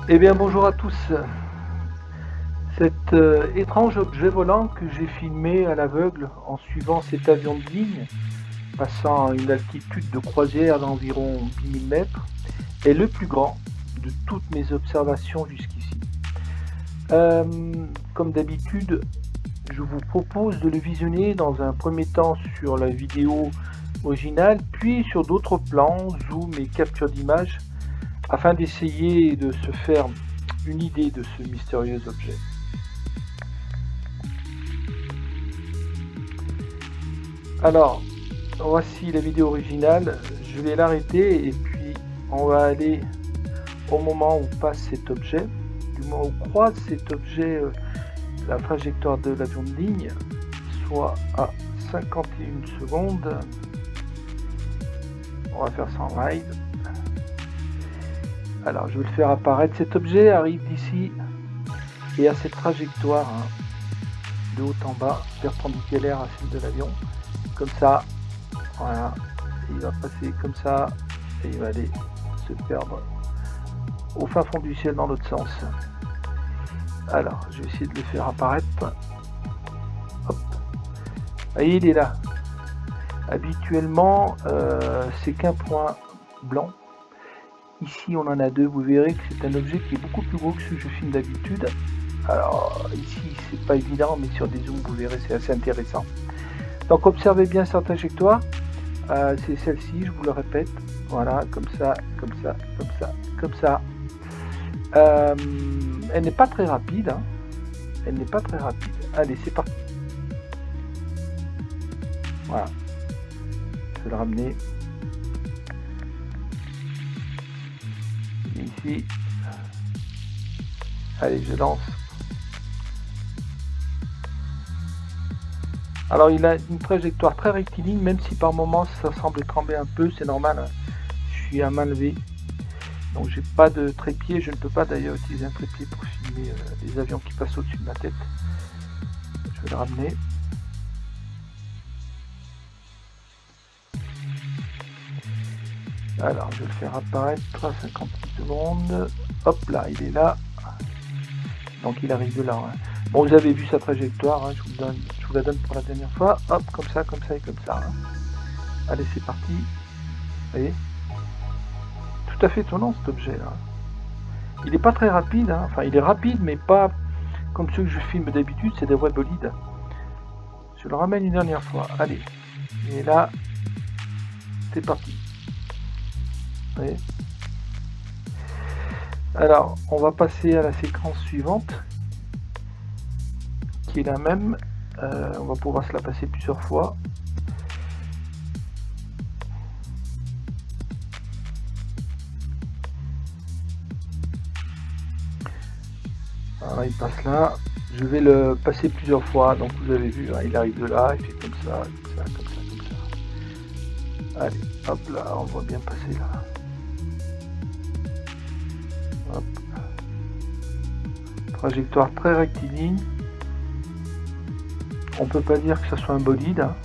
Eh bien bonjour à tous. Cet étrange objet volant que j'ai filmé à l'aveugle en suivant cet avion de ligne, passant à une altitude de croisière d'environ 8000 mètres, est le plus grand de toutes mes observations jusqu'ici. Comme d'habitude, je vous propose de le visionner dans un premier temps sur la vidéo originale, puis sur d'autres plans, zoom et capture d'image, afin d'essayer de se faire une idée de ce mystérieux objet. Alors, voici la vidéo originale, je vais l'arrêter et puis on va aller au moment où passe cet objet, du moment où croise cet objet la trajectoire de l'avion de ligne, soit à 51 secondes. On va faire ça en live. Alors je vais le faire apparaître. Cet objet arrive d'ici et à cette trajectoire de haut en bas, perpendiculaire à celle de l'avion, comme ça. Voilà, il va passer comme ça et il va aller se perdre au fin fond du ciel dans l'autre sens. Alors, je vais essayer de le faire apparaître. Hop. Et il est là. Habituellement, c'est qu'un point blanc. Ici, on en a deux. Vous verrez que c'est un objet qui est beaucoup plus gros que ce que je filme d'habitude. Alors, ici, c'est pas évident, mais sur des zooms, vous verrez, c'est assez intéressant. Donc, observez bien sa trajectoire. C'est celle-ci, je vous le répète. Voilà, comme ça, comme ça, comme ça, comme ça. Elle n'est pas très rapide. Hein. Elle n'est pas très rapide. Allez, c'est parti. Voilà. Je vais le ramener. Ici. Allez, je lance. Alors, il a une trajectoire très rectiligne, même si par moments ça semble trembler un peu, c'est normal. Hein. Je suis à main levée. Donc j'ai pas de trépied, je ne peux pas d'ailleurs utiliser un trépied pour filmer les avions qui passent au-dessus de ma tête. Je vais le ramener. Alors je vais le faire apparaître à 56 secondes. Hop là, il est là. Donc il arrive de là. Hein. Bon, vous avez vu sa trajectoire, hein, je vous la donne pour la dernière fois. Hop, comme ça et comme ça. Hein. Allez, c'est parti. Vous voyez ? Tout à fait étonnant cet objet là. Il n'est pas très rapide, hein. Enfin il est rapide mais pas comme ceux que je filme d'habitude, c'est des vrais bolides. Je le ramène une dernière fois, allez. Et là, c'est parti. Vous voyez ? Alors, on va passer à la séquence suivante, qui est la même. On va pouvoir se la passer plusieurs fois. Voilà, il passe là. Je vais le passer plusieurs fois. Donc vous avez vu, hein, il arrive de là, il fait comme ça, comme ça, comme ça, comme ça. Allez, hop là, on va bien passer là. Hop. Trajectoire très rectiligne. On peut pas dire que ce soit un bolide. Hein.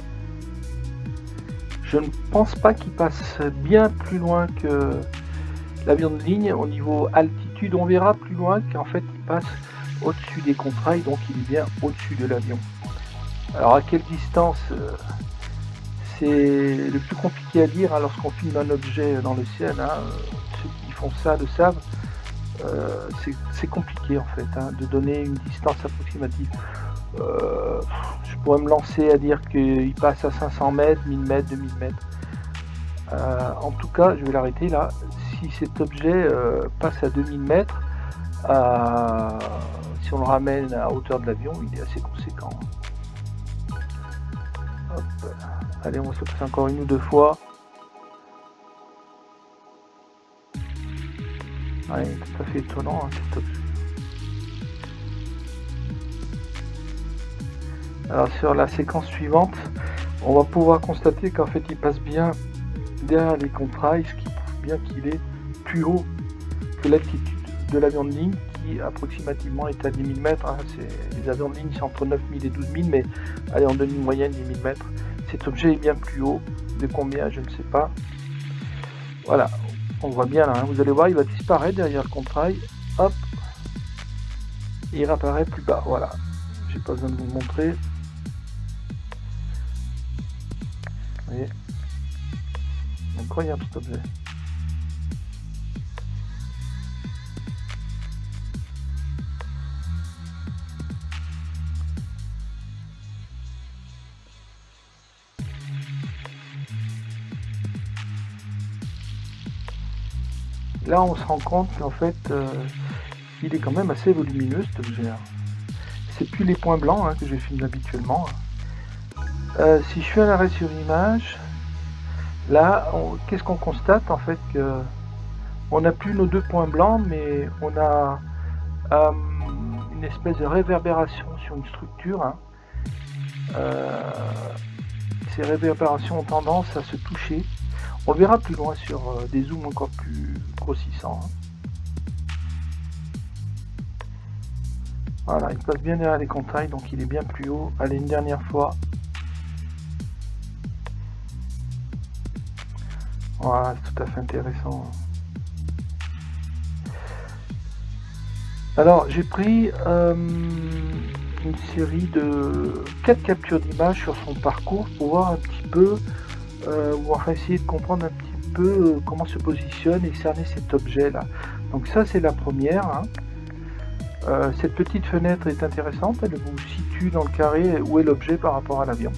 Je ne pense pas qu'il passe bien plus loin que l'avion de ligne au niveau altitude. On verra plus loin qu'en fait il passe au-dessus des contrails, donc il est bien au-dessus de l'avion. Alors à quelle distance c'est le plus compliqué à dire hein, lorsqu'on filme un objet dans le ciel. Hein, ceux qui font ça le savent. C'est compliqué en fait hein, de donner une distance approximative. Je pourrais me lancer à dire qu'il passe à 500 mètres, 1000 mètres, 2000 mètres. En tout cas, je vais l'arrêter là. Si cet objet passe à 2000 mètres, si on le ramène à hauteur de l'avion, il est assez conséquent. Hop. Allez, on va se passer encore une ou deux fois. Ouais, tout à fait étonnant hein, cet objet. Alors sur la séquence suivante, on va pouvoir constater qu'en fait il passe bien derrière les contrails, ce qui prouve bien qu'il est plus haut que l'altitude de l'avion de ligne qui approximativement est à 10 000 mètres. Hein. Les avions de ligne c'est entre 9 000 et 12 000, mais allez on donne une moyenne 10 000 mètres. Cet objet est bien plus haut, de combien je ne sais pas. Voilà, on voit bien là, hein. Vous allez voir il va disparaître derrière le contrail hop, et il réapparaît plus bas. Voilà, j'ai pas besoin de vous le montrer. Vous voyez, incroyable cet objet. Là, on se rend compte qu'en fait, il est quand même assez volumineux cet objet. C'est plus les points blancs que je filme habituellement. Si je fais un arrêt sur image, là, qu'est-ce qu'on constate en fait que on n'a plus nos 2 points blancs, mais on a une espèce de réverbération sur une structure. Ces réverbérations ont tendance à se toucher. On le verra plus loin sur des zooms encore plus grossissants. Voilà, il passe bien derrière les contacts, donc il est bien plus haut. Allez, une dernière fois. Voilà, c'est tout à fait intéressant. Alors, j'ai pris une série de 4 captures d'images sur son parcours pour voir un petit peu, ou enfin essayer de comprendre un petit peu comment se positionne et cerner cet objet là. Donc ça c'est la première. Cette petite fenêtre est intéressante, elle vous situe dans le carré où est l'objet par rapport à l'avion.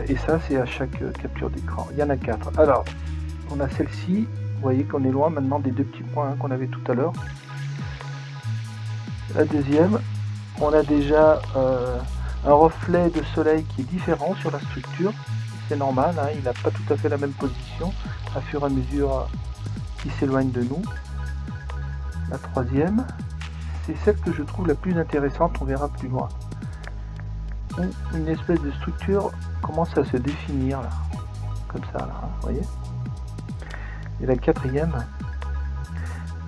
Et ça c'est à chaque capture d'écran. Il y en a 4. Alors, on a celle-ci, vous voyez qu'on est loin maintenant des 2 petits points qu'on avait tout à l'heure. La deuxième, on a déjà un reflet de soleil qui est différent sur la structure. C'est normal, il n'a pas tout à fait la même position à fur et à mesure qu'il s'éloigne de nous. La troisième, c'est celle que je trouve la plus intéressante, on verra plus loin. Où une espèce de structure commence à se définir là, comme ça là, vous voyez. Et la quatrième,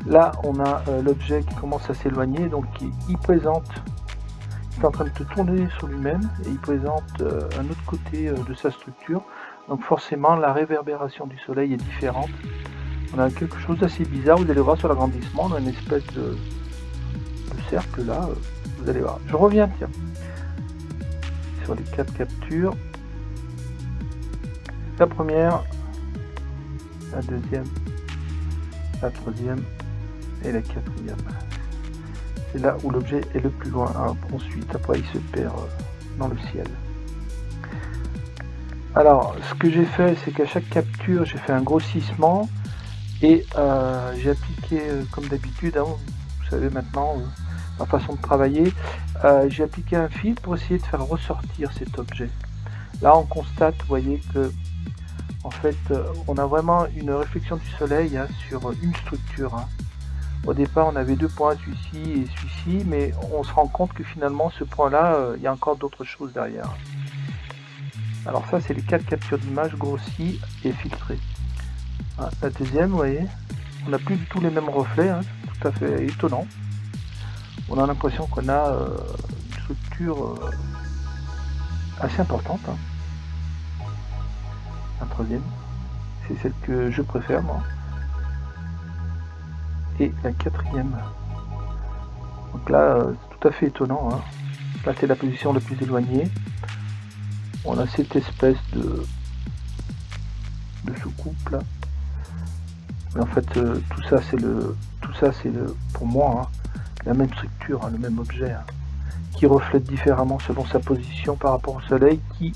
là on a l'objet qui commence à s'éloigner, donc il présente, il est en train de se tourner sur lui-même et il présente un autre côté de sa structure. Donc forcément la réverbération du soleil est différente. On a quelque chose d'assez bizarre, vous allez voir sur l'agrandissement, on a une espèce de cercle là, vous allez voir. Je reviens tiens sur les 4 captures. La première, la deuxième, la troisième et la quatrième. C'est là où l'objet est le plus loin. Ensuite, après il se perd dans le ciel. Alors, ce que j'ai fait, c'est qu'à chaque capture, j'ai fait un grossissement et j'ai appliqué, comme d'habitude, vous savez maintenant, ma façon de travailler, j'ai appliqué un fil pour essayer de faire ressortir cet objet. Là, on constate, vous voyez, que en fait, on a vraiment une réflexion du soleil sur une structure. Au départ, on avait 2 points, celui-ci et celui-ci, mais on se rend compte que finalement, ce point-là, il y a encore d'autres choses derrière. Alors ça, c'est les 4 captures d'images grossies et filtrées. La deuxième, vous voyez, on n'a plus du tout les mêmes reflets, tout à fait étonnant. On a l'impression qu'on a une structure assez importante. La troisième, c'est celle que je préfère moi. Et la quatrième. Donc là, c'est tout à fait étonnant. Là, c'est la position la plus éloignée. On a cette espèce de soucoupe là. Mais en fait, tout ça, c'est pour moi, la même structure, le même objet, qui reflète différemment selon sa position par rapport au soleil, qui,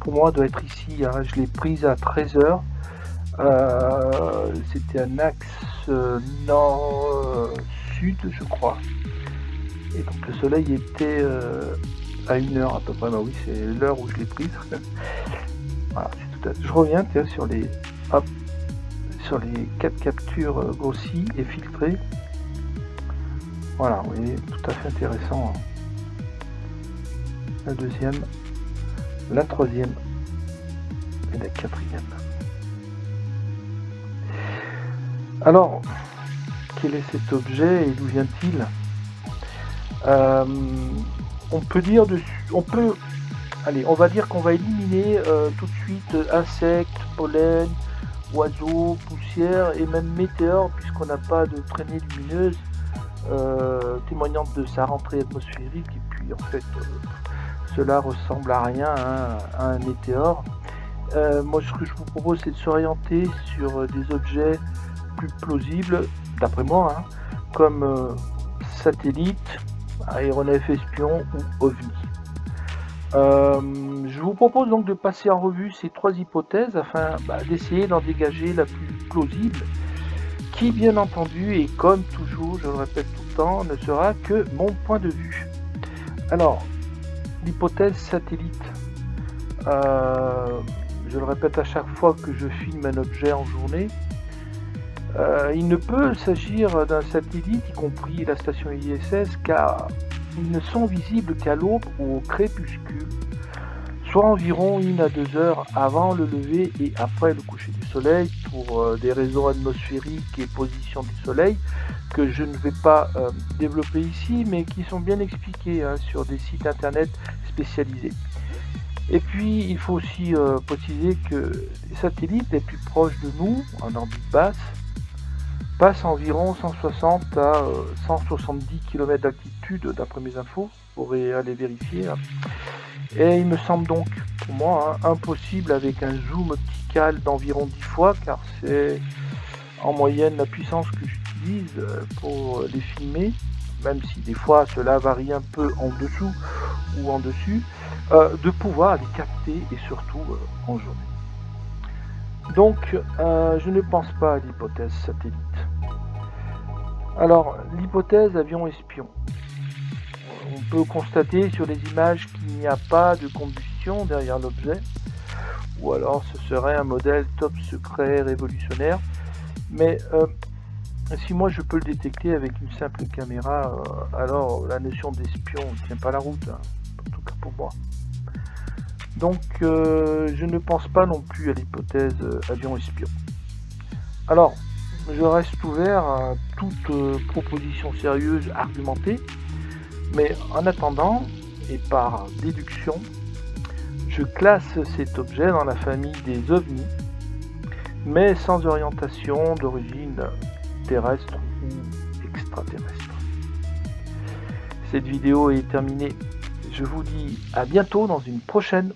pour moi, doit être ici. Je l'ai prise à 13h. C'était un axe nord-sud, je crois. Et donc le soleil était à 1h à peu près. Bah oui, c'est l'heure où je l'ai prise. Voilà, je reviens sur les 4 captures grossies et filtrées. Voilà, vous voyez, tout à fait intéressant. La deuxième, la troisième et la quatrième. Alors, quel est cet objet et d'où vient-il? On peut dire dessus, on va dire qu'on va éliminer tout de suite insectes, pollen oiseaux, poussière et même météores, puisqu'on n'a pas de traînée lumineuse témoignant de sa rentrée atmosphérique. Et puis en fait, cela ressemble à rien, hein, à un météore. Moi, ce que je vous propose, c'est de s'orienter sur des objets plus plausibles, d'après moi, hein, comme satellites, aéronefs espions ou ovnis. Je vous propose donc de passer en revue ces 3 hypothèses afin d'essayer d'en dégager la plus plausible, qui bien entendu, et comme toujours, je le répète tout le temps, ne sera que mon point de vue. Alors, l'hypothèse satellite. Je le répète à chaque fois que je filme un objet en journée, il ne peut s'agir d'un satellite, y compris la station ISS, car ils ne sont visibles qu'à l'aube ou au crépuscule, soit environ 1 à 2 heures avant le lever et après le coucher du soleil, pour des raisons atmosphériques et position du soleil, que je ne vais pas développer ici, mais qui sont bien expliquées sur des sites internet spécialisés. Et puis, il faut aussi préciser que les satellites les plus proches de nous, en orbite basse, passent environ 160 à 170 km d'altitude, d'après mes infos, vous pourrez aller vérifier. Et il me semble donc, pour moi, impossible avec un zoom optical d'environ 10 fois, car c'est en moyenne la puissance que j'utilise pour les filmer, même si des fois cela varie un peu en dessous ou en dessus, de pouvoir les capter et surtout en journée. Donc je ne pense pas à l'hypothèse satellite. Alors l'hypothèse avion espion. On peut constater sur les images qu'il n'y a pas de combustion derrière l'objet, ou alors ce serait un modèle top secret révolutionnaire, mais si moi je peux le détecter avec une simple caméra, alors la notion d'espion ne tient pas la route, hein, en tout cas pour moi. Donc je ne pense pas non plus à l'hypothèse avion espion. Alors, je reste ouvert à toute proposition sérieuse, argumentée, mais en attendant, et par déduction, je classe cet objet dans la famille des ovnis, mais sans orientation d'origine terrestre ou extraterrestre. Cette vidéo est terminée. Je vous dis à bientôt dans une prochaine